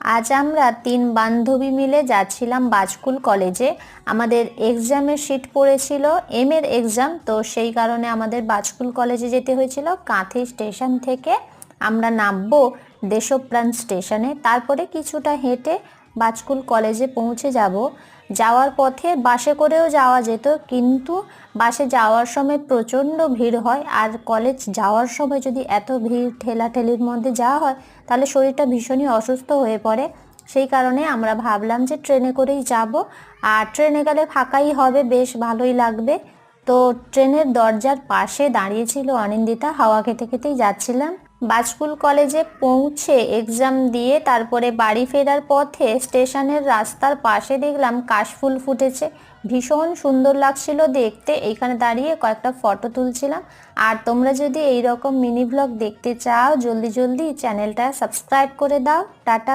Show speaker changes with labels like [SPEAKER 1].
[SPEAKER 1] আজ আমরা 3 বান্ধবী মিলে যাচ্ছিলাম বাজকুল কলেজে। আমাদের এক্সামের শিট পড়েছিল, এম এর এক্সাম, তো সেই কারণে আমাদের বাজকুল কলেজে যেতে হয়েছিল। কাঁথি স্টেশন থেকে আমরা নামবো দেশপ্রাণ স্টেশনে, তারপরে কিছুটা হেঁটে বাজকুল কলেজে পৌঁছে যাব। যাওয়ার পথে বাসে করেও যাওয়া যেত, কিন্তু বাসে যাওয়ার সময় প্রচণ্ড ভিড় হয়, আর কলেজ যাওয়ার সময় যদি এত ভিড় ঠেলাঠেলির মধ্যে যাওয়া হয় তাহলে শরীরটা ভীষণই অসুস্থ হয়ে পড়ে। সেই কারণে আমরা ভাবলাম যে ট্রেনে করেই যাব, আর ট্রেনে গেলে ফাঁকাই হবে, বেশ ভালোই লাগবে। তো ট্রেনের দরজার পাশে দাঁড়িয়েছিল অনিন্দিতা, হাওয়া খেতে খেতেই যাচ্ছিলাম। বাজকুল কলেজে পৌঁছে এক্সাম দিয়ে তারপরে বাড়ি ফেরার পথে স্টেশনের রাস্তার পাশে দেখলাম কাশফুল ফুটেছে, ভীষণ সুন্দর লাগছিল দেখতে। এইখানে দাঁড়িয়ে কয়েকটা ফটো তুলছিলাম। আর তোমরা যদি এই রকম মিনি ব্লগ দেখতে চাও, জলদি জলদি চ্যানেলটা সাবস্ক্রাইব করে দাও। টাটা।